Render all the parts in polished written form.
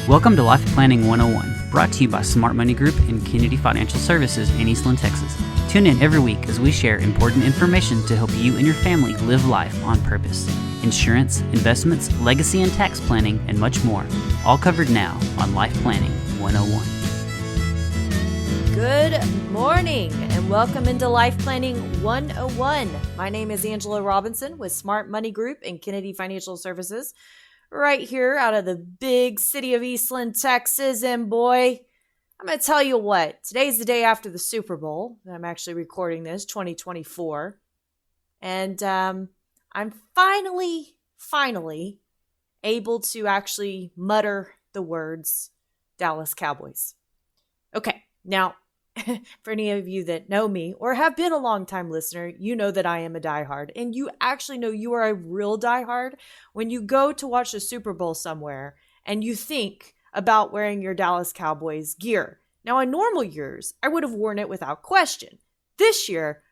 Welcome to Life Planning 101, brought to you by Smart Money Group and Kennedy Financial Services in Eastland, Texas. Tune in every week as we share important information to help you and your family live life on purpose. Insurance, investments, legacy and tax planning, and much more. All covered now on Life Planning 101. Good morning and welcome into Life Planning 101. My name is Angela Robinson with Smart Money Group and Kennedy Financial Services, right here out of the big city of Eastland, Texas. And boy, I'm going to tell you what, today's the day after the Super Bowl. I'm actually recording this, 2024. And I'm finally able to actually mutter the words Dallas Cowboys. Okay, now, for any of you that know me or have been a long-time listener, you know that I am a diehard. And you actually know you are a real diehard when you go to watch the Super Bowl somewhere and you think about wearing your Dallas Cowboys gear. Now, in normal years, I would have worn it without question. This year,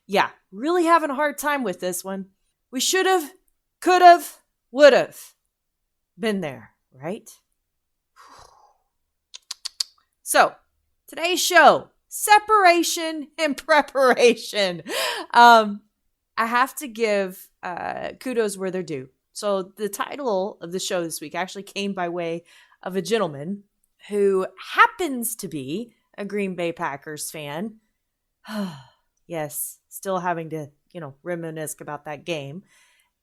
yeah, really having a hard time with this one. We should have, could have, would have been there, right? So, today's show, separation and preparation. I have to give kudos where they're due. So, the title of the show this week actually came by way of a gentleman who happens to be a Green Bay Packers fan. Yes, still having to, reminisce about that game.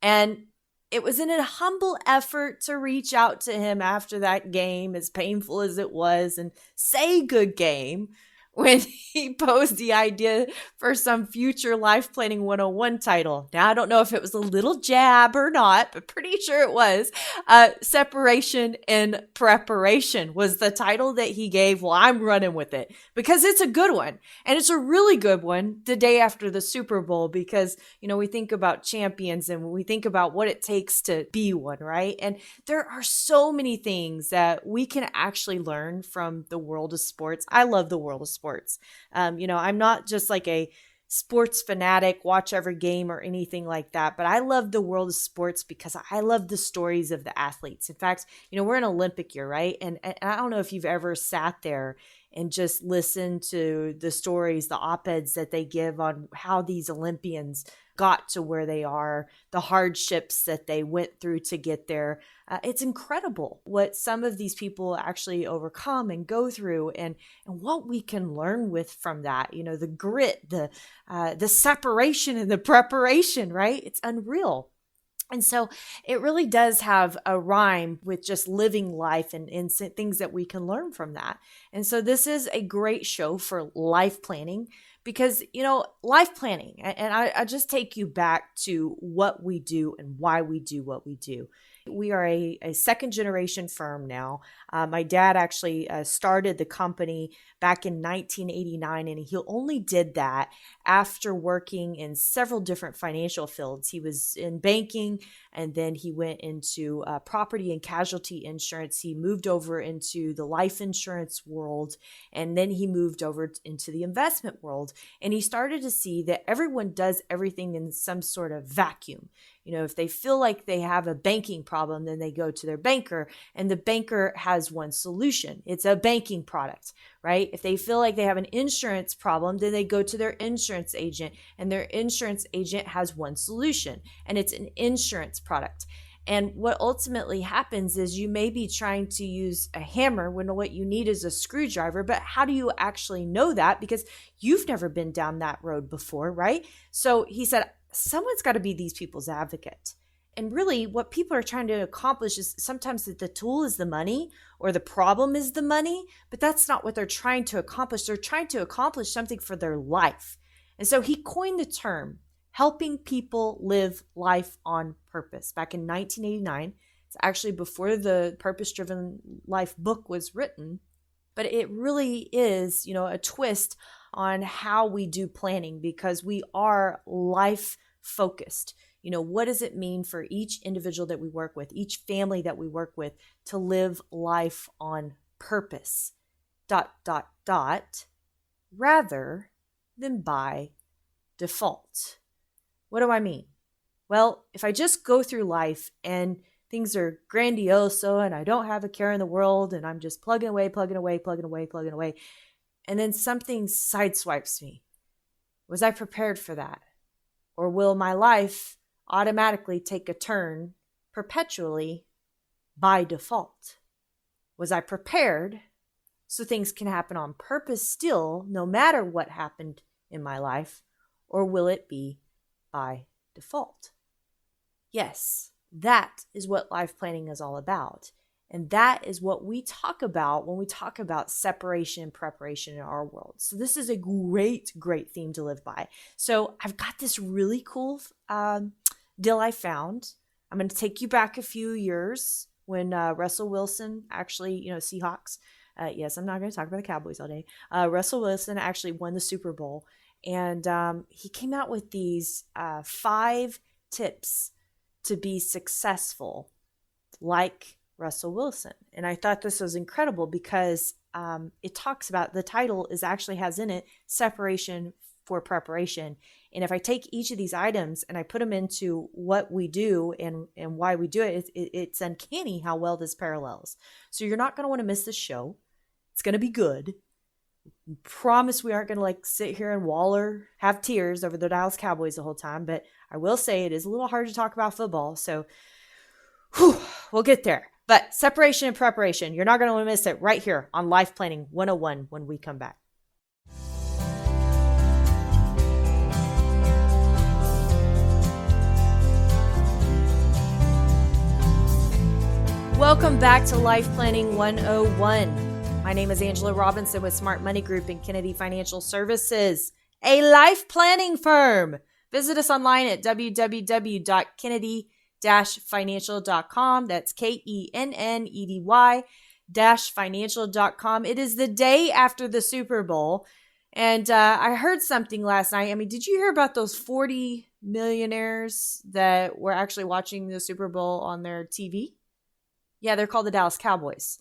And it was in a humble effort to reach out to him after that game, as painful as it was, and say good game when he posed the idea for some future Life Planning 101 title. Now, I don't know if it was a little jab or not, but pretty sure it was. Separation and Preparation was the title that he gave. Well, I'm running with it because it's a good one. And it's a really good one the day after the Super Bowl because, we think about champions and we think about what it takes to be one, right? And there are so many things that we can actually learn from the world of sports. I love the world of sports. I'm not just like a sports fanatic, watch every game or anything like that, but I love the world of sports because I love the stories of the athletes. In fact, we're in Olympic year, right? And I don't know if you've ever sat there and just listened to the stories, the op-eds that they give on how these Olympians got to where they are, the hardships that they went through to get there. It's incredible what some of these people actually overcome and go through and what we can learn from that. The grit, the separation and the preparation, right? It's unreal. And so it really does have a rhyme with just living life and things that we can learn from that. And so this is a great show for life planning because, life planning, and I just take you back to what we do and why we do what we do. We are a second generation firm now. My dad actually started the company back in 1989, and he only did that after working in several different financial fields. He was in banking, and then he went into property and casualty insurance. He moved over into the life insurance world, and then he moved over into the investment world. And he started to see that everyone does everything in some sort of vacuum. If they feel like they have a banking problem, then they go to their banker, and the banker has one solution. It's a banking product, right? If they feel like they have an insurance problem, then they go to their insurance agent, and their insurance agent has one solution, and it's an insurance product. And what ultimately happens is you may be trying to use a hammer when what you need is a screwdriver, but how do you actually know that? Because you've never been down that road before, right? So he said, someone's got to be these people's advocate. And really what people are trying to accomplish is sometimes that the tool is the money or the problem is the money, but that's not what they're trying to accomplish. They're trying to accomplish something for their life. And so he coined the term helping people live life on purpose back in 1989. It's actually before the Purpose Driven Life book was written, but it really is, a twist on how we do planning because we are life focused. What does it mean for each individual that we work with, each family that we work with to live life on purpose, ... rather than by default. What do I mean? Well, if I just go through life and things are grandioso and I don't have a care in the world and I'm just plugging away. And then something sideswipes me. Was I prepared for that? Or will my life automatically take a turn perpetually by default? Was I prepared so things can happen on purpose still, no matter what happened in my life? Or will it be by default? Yes, that is what life planning is all about. And that is what we talk about when we talk about separation and preparation in our world. So this is a great, great theme to live by. So I've got this really cool deal I found. I'm going to take you back a few years when Russell Wilson actually, Seahawks. Yes, I'm not going to talk about the Cowboys all day. Russell Wilson actually won the Super Bowl. And he came out with these 5 tips to be successful like Russell Wilson. And I thought this was incredible because it talks about, the title actually has in it separation for preparation. And if I take each of these items and I put them into what we do and why we do it, it's uncanny how well this parallels. So you're not going to want to miss this show. It's going to be good. Promise we aren't going to sit here and have tears over the Dallas Cowboys the whole time. But I will say it is a little hard to talk about football. So we'll get there. But separation and preparation, you're not going to want to miss it right here on Life Planning 101 when we come back. Welcome back to Life Planning 101. My name is Angela Robinson with Smart Money Group and Kennedy Financial Services, a life planning firm. Visit us online at www.kennedy-financial.com. That's KENNEDY-financial.com. It is the day after the Super Bowl. And I heard something last night. I mean, did you hear about those 40 millionaires that were actually watching the Super Bowl on their TV? Yeah, they're called the Dallas Cowboys.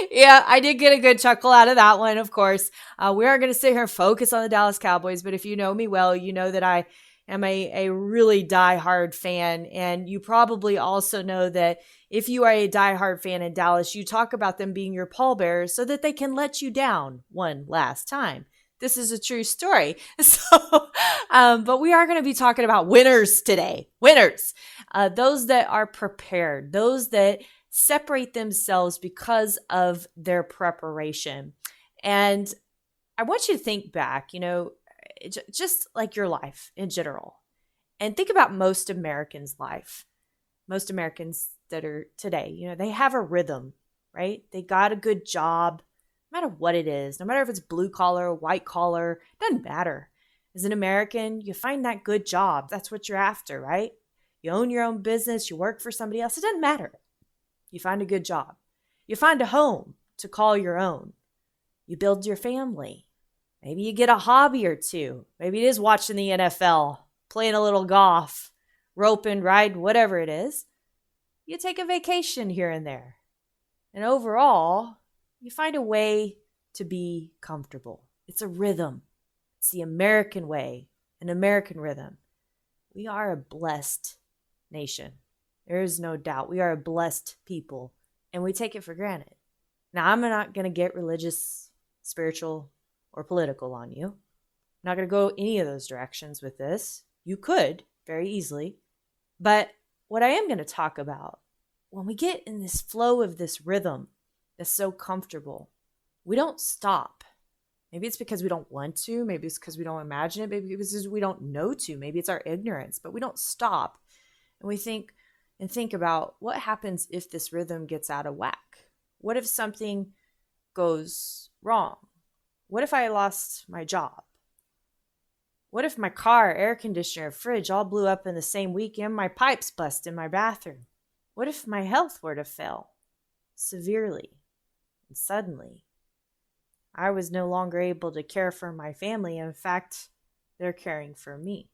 Yeah, I did get a good chuckle out of that one, of course. We aren't going to sit here and focus on the Dallas Cowboys, but if you know me well, you know that I am a really diehard fan. And you probably also know that if you are a diehard fan in Dallas, you talk about them being your pallbearers so that they can let you down one last time. This is a true story. So, but we are going to be talking about winners today. Winners. Those that are prepared. Those that separate themselves because of their preparation. And I want you to think back, just like your life in general. And think about most Americans' life. Most Americans that are today, they have a rhythm, right? They got a good job, no matter what it is, no matter if it's blue collar or white collar, doesn't matter. As an American, you find that good job. That's what you're after, right? You own your own business, you work for somebody else. It doesn't matter. You find a good job. You find a home to call your own. You build your family. Maybe you get a hobby or two. Maybe it is watching the NFL, playing a little golf, roping, riding, whatever it is. You take a vacation here and there. And overall, you find a way to be comfortable. It's a rhythm. It's the American way, an American rhythm. We are a blessed nation. There is no doubt. We are a blessed people, and we take it for granted. Now, I'm not going to get religious, spiritual, or political on you. I'm not going to go any of those directions with this. You could very easily. But what I am going to talk about, when we get in this flow of this rhythm that's so comfortable, we don't stop. Maybe it's because we don't want to. Maybe it's because we don't imagine it. Maybe because we don't know to. Maybe it's our ignorance. But we don't stop. And we think about what happens if this rhythm gets out of whack. What if something goes wrong? What if I lost my job? What if my car, air conditioner, fridge all blew up in the same weekend? My pipes bust in my bathroom. What if my health were to fail severely and suddenly? I was no longer able to care for my family. In fact, they're caring for me.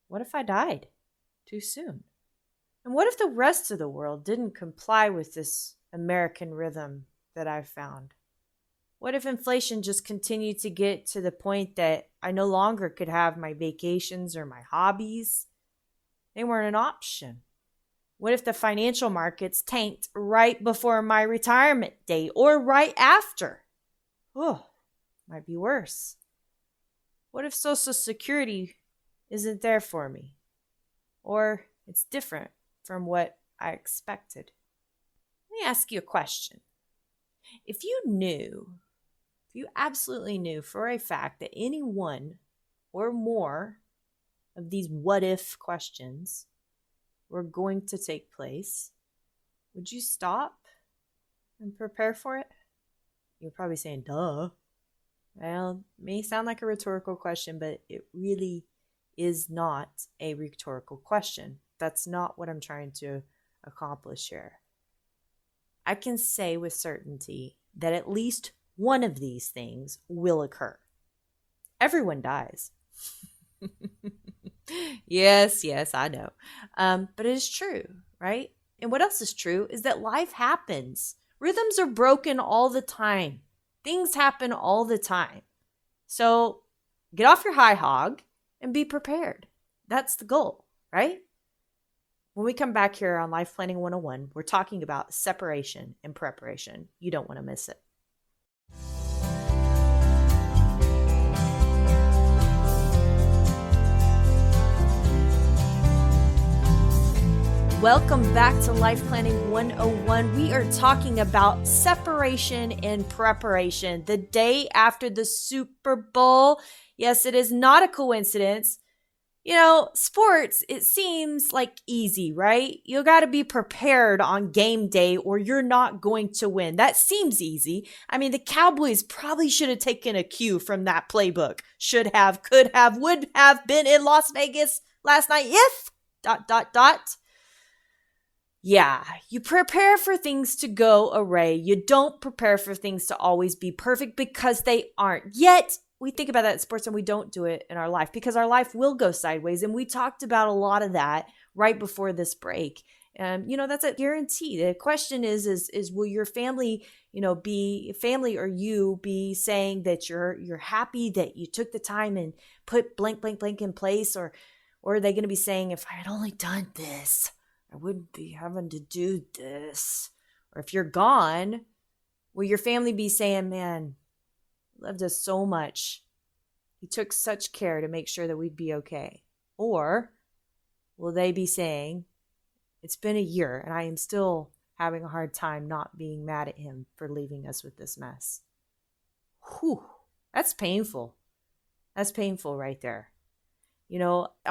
What if I died too soon? And what if the rest of the world didn't comply with this American rhythm that I've found? What if inflation just continued to get to the point that I no longer could have my vacations or my hobbies? They weren't an option. What if the financial markets tanked right before my retirement date or right after? Oh, might be worse. What if Social Security isn't there for me? Or it's different from what I expected? Let me ask you a question. If you absolutely knew for a fact that any one or more of these what if questions were going to take place, would you stop and prepare for it? You're probably saying, duh. Well, it may sound like a rhetorical question, but it really is not a rhetorical question. That's not what I'm trying to accomplish here. I can say with certainty that at least one of these things will occur. Everyone dies. Yes, I know. But it is true, right? And what else is true is that life happens. Rhythms are broken all the time. Things happen all the time. So get off your high hog and be prepared. That's the goal, right? When we come back here on Life Planning 101, we're talking about separation and preparation. You don't want to miss it. Welcome back to Life Planning 101. We are talking about separation and preparation. The day after the Super Bowl. Yes, it is not a coincidence. You know, sports, it seems like easy, right? You got to be prepared on game day or you're not going to win. That seems easy. I mean, the Cowboys probably should have taken a cue from that playbook. Should have, could have, would have been in Las Vegas last night if ... Yeah, you prepare for things to go awry. You don't prepare for things to always be perfect because they aren't. Yet, we think about that in sports and we don't do it in our life because our life will go sideways. And we talked about a lot of that right before this break. That's a guarantee. The question is will your family, or you be saying that you're happy that you took the time and put blank in place? Or are they going to be saying, if I had only done this, I wouldn't be having to do this? Or if you're gone, will your family be saying, man, you loved us so much. You took such care to make sure that we'd be okay? Or will they be saying, it's been a year and I am still having a hard time not being mad at him for leaving us with this mess? Whew, that's painful. That's painful right there. I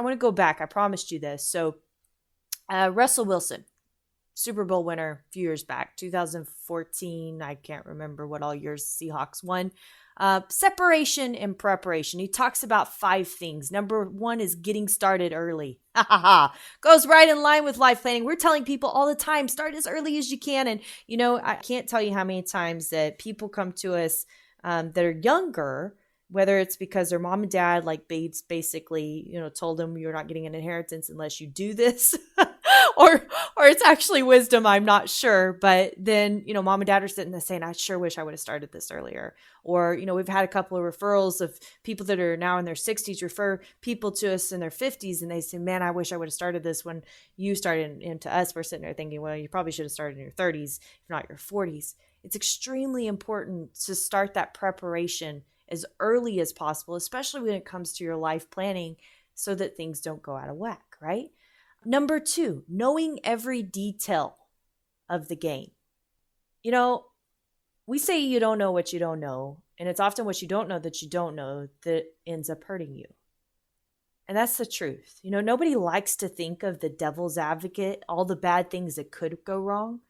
want to go back. I promised you this. So Russell Wilson, Super Bowl winner a few years back, 2014. I can't remember what all years Seahawks won. Separation and preparation. He talks about 5 things. Number 1 is getting started early. Goes right in line with life planning. We're telling people all the time, start as early as you can. And, I can't tell you how many times that people come to us that are younger, whether it's because their mom and dad basically, told them you're not getting an inheritance unless you do this, or it's actually wisdom. I'm not sure. But then, mom and dad are sitting there saying, I sure wish I would have started this earlier. Or, we've had a couple of referrals of people that are now in their 60s refer people to us in their 50s. And they say, man, I wish I would have started this when you started. And to us, we're sitting there thinking, well, you probably should have started in your 30s, if not your 40s. It's extremely important to start that preparation as early as possible, especially when it comes to your life planning, so that things don't go out of whack, right? Number 2, knowing every detail of the game. We say you don't know what you don't know, and it's often what you don't know that ends up hurting you. And that's the truth. Nobody likes to think of the devil's advocate, all the bad things that could go wrong.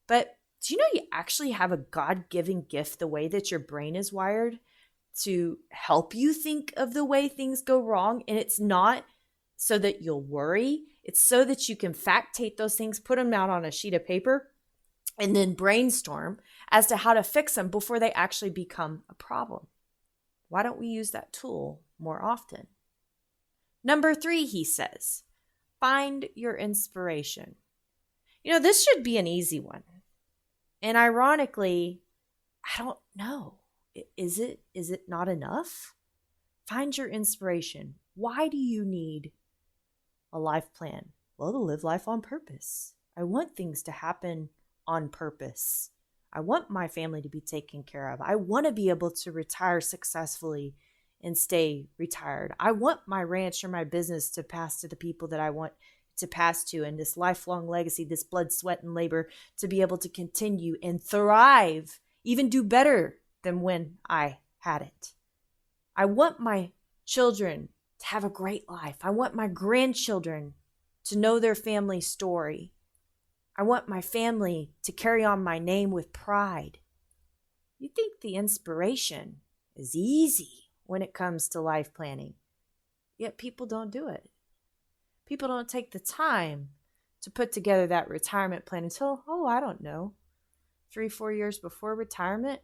But do you know you actually have a God-given gift, the way that your brain is wired, to help you think of the way things go wrong? And it's not so that you'll worry. It's so that you can fact tape those things, put them out on a sheet of paper, and then brainstorm as to how to fix them before they actually become a problem. Why don't we use that tool more often? Number 3, he says, find your inspiration. This should be an easy one. And ironically, I don't know. Is it not enough? Find your inspiration. Why do you need a life plan? Well, to live life on purpose. I want things to happen on purpose. I want my family to be taken care of. I want to be able to retire successfully and stay retired. I want my ranch or my business to pass to the people that I want to pass to, and this lifelong legacy, this blood, sweat, and labor to be able to continue and thrive, even do better than when I had it. I want my children to have a great life. I want my grandchildren to know their family story. I want my family to carry on my name with pride. You think the inspiration is easy when it comes to life planning, yet people don't do it. People don't take the time to put together that retirement plan until, I don't know, 3-4 years before retirement.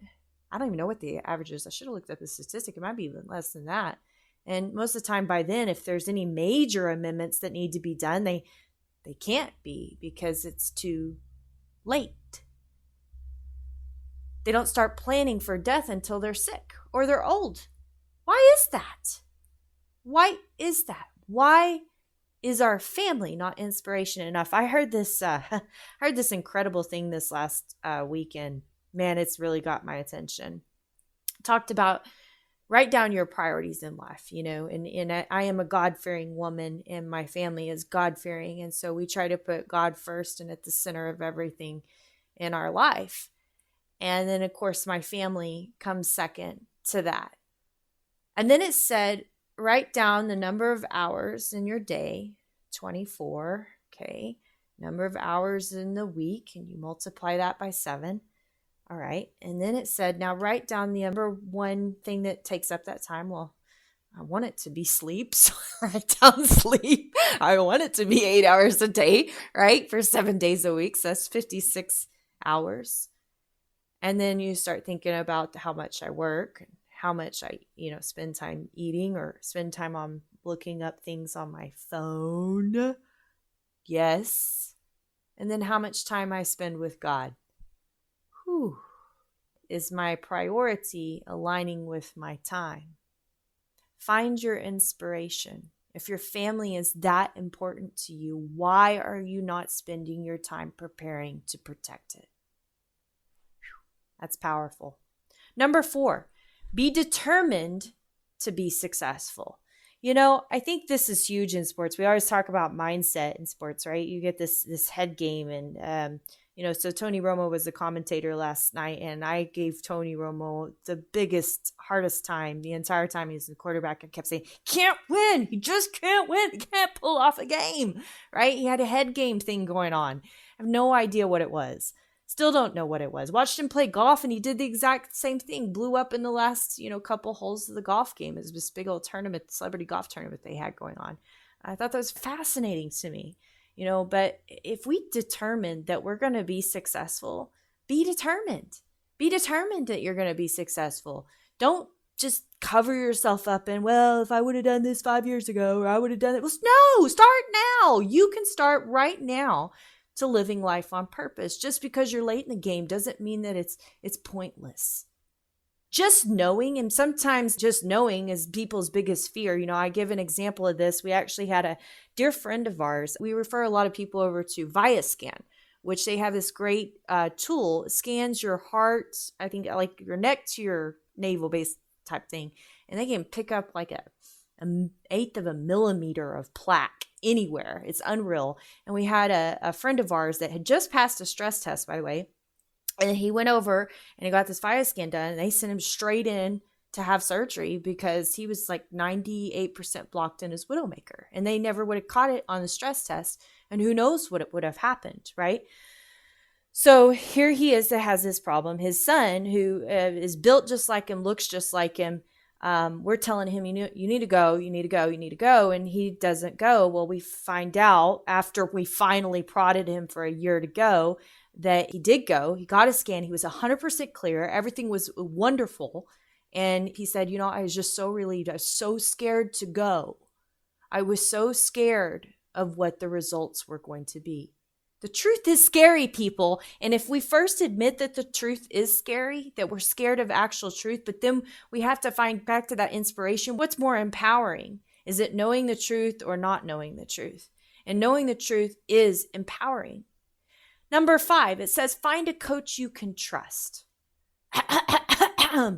I don't even know what the average is. I should have looked up the statistic. It might be even less than that. And most of the time by then, if there's any major amendments that need to be done, they can't be because it's too late. They don't start planning for death until they're sick or they're old. Why is that? Why is that? Why is our family not inspiration enough? I heard this incredible thing this last weekend. Man, it's really got my attention. Talked about write down your priorities in life, and I am a God-fearing woman and my family is God-fearing. And so we try to put God first and at the center of everything in our life. And then, of course, my family comes second to that. And then it said, write down the number of hours in your day, 24, okay, number of hours in the week, and you multiply that by 7. All right. And then it said, now write down the number one thing that takes up that time. Well, I want it to be sleep. So I write down sleep. I want it to be 8 hours a day, right? For 7 days a week. So that's 56 hours. And then you start thinking about how much I work, and how much I, spend time eating or spend time on looking up things on my phone. Yes. And then how much time I spend with God. Whew. Is my priority aligning with my time? Find your inspiration. If your family is that important to you, why are you not spending your time preparing to protect it? Whew. That's powerful. Number 4, be determined to be successful. I think this is huge in sports. We always talk about mindset in sports, right? You get this head game and, so Tony Romo was the commentator last night, and I gave Tony Romo the biggest, hardest time the entire time he was the quarterback. I kept saying, can't win. He just can't win. He can't pull off a game, right? He had a head game thing going on. I have no idea what it was. Still don't know what it was. Watched him play golf, and he did the exact same thing. Blew up in the last, couple holes of the golf game. It was this big old tournament, celebrity golf tournament they had going on. I thought that was fascinating to me. But if we determine that we're going to be successful, be determined. Be determined that you're going to be successful. Don't just cover yourself up in, well, if I would have done this 5 years ago, or I would have done it. Well, no, start now. You can start right now to living life on purpose. Just because you're late in the game doesn't mean that it's pointless. Just knowing, and sometimes just knowing is people's biggest fear. I give an example of this. We actually had a dear friend of ours. We refer a lot of people over to ViaScan, which they have this great tool. It scans your heart, I think like your neck to your navel base type thing. And they can pick up like an eighth of a millimeter of plaque anywhere. It's unreal. And we had a friend of ours that had just passed a stress test, by the way. And he went over and he got this ViaScan done, and they sent him straight in to have surgery because he was like 98% blocked in his widowmaker, and they never would have caught it on the stress test. And who knows what it would have happened, right? So here he is that has this problem. His son, who is built just like him, looks just like him, we're telling him, you need to go, you need to go, you need to go. And he doesn't go. Well, we find out after we finally prodded him for a year to go that he did go. He got a scan. He was 100% clear. Everything was wonderful. And he said, I was just so relieved. I was so scared to go. I was so scared of what the results were going to be. The truth is scary, people. And if we first admit that the truth is scary, that we're scared of actual truth, but then we have to find back to that inspiration. What's more empowering? Is it knowing the truth or not knowing the truth? And knowing the truth is empowering. Number 5, it says find a coach you can trust.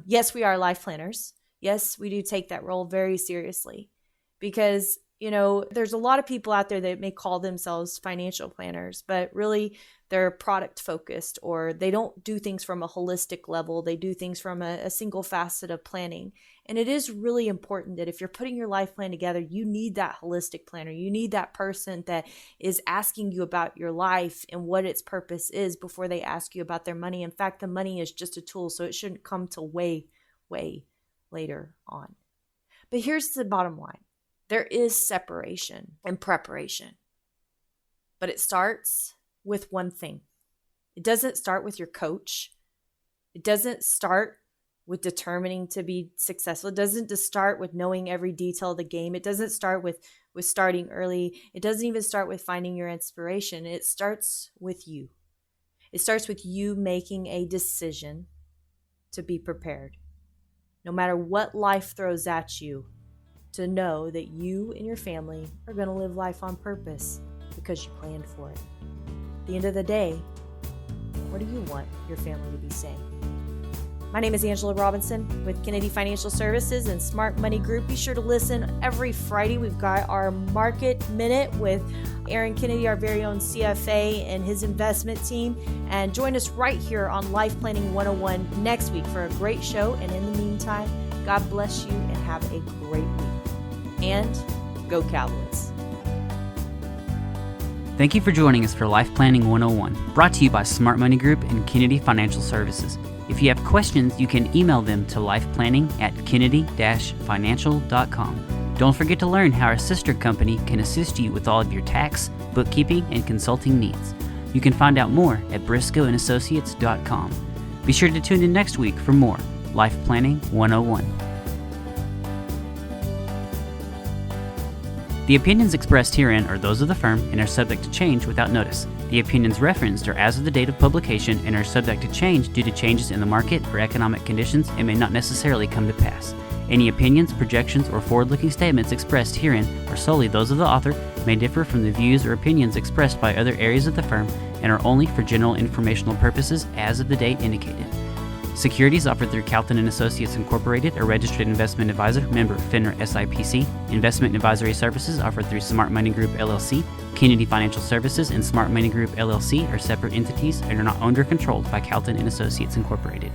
Yes, we are life planners. Yes, we do take that role very seriously because, there's a lot of people out there that may call themselves financial planners, but really they're product focused, or they don't do things from a holistic level. They do things from a single facet of planning. And it is really important that if you're putting your life plan together, you need that holistic planner. You need that person that is asking you about your life and what its purpose is before they ask you about their money. In fact, the money is just a tool, so it shouldn't come till way, way later on. But here's the bottom line. There is separation and preparation, but it starts with one thing. It doesn't start with your coach. It doesn't start with determining to be successful. It doesn't just start with knowing every detail of the game. It doesn't start with starting early. It doesn't even start with finding your inspiration. It starts with you. It starts with you making a decision to be prepared. No matter what life throws at you, to know that you and your family are going to live life on purpose because you planned for it. At the end of the day, what do you want your family to be saying? My name is Angela Robinson with Kennedy Financial Services and Smart Money Group. Be sure to listen every Friday. We've got our Market Minute with Aaron Kennedy, our very own CFA, and his investment team. And join us right here on Life Planning 101 next week for a great show. And in the meantime, God bless you and have a great week. And go Cowboys. Thank you for joining us for Life Planning 101, brought to you by Smart Money Group and Kennedy Financial Services. If you have questions, you can email them to lifeplanning@kennedy-financial.com. Don't forget to learn how our sister company can assist you with all of your tax, bookkeeping, and consulting needs. You can find out more at briscoeandassociates.com. Be sure to tune in next week for more Life Planning 101. The opinions expressed herein are those of the firm and are subject to change without notice. The opinions referenced are as of the date of publication and are subject to change due to changes in the market or economic conditions and may not necessarily come to pass. Any opinions, projections, or forward-looking statements expressed herein are solely those of the author, may differ from the views or opinions expressed by other areas of the firm, and are only for general informational purposes as of the date indicated. Securities offered through Calton & Associates Incorporated, a registered investment advisor, member FINRA SIPC. Investment advisory services offered through Smart Money Group LLC. Kennedy Financial Services and Smart Money Group LLC are separate entities and are not owned or controlled by Calton & Associates Incorporated.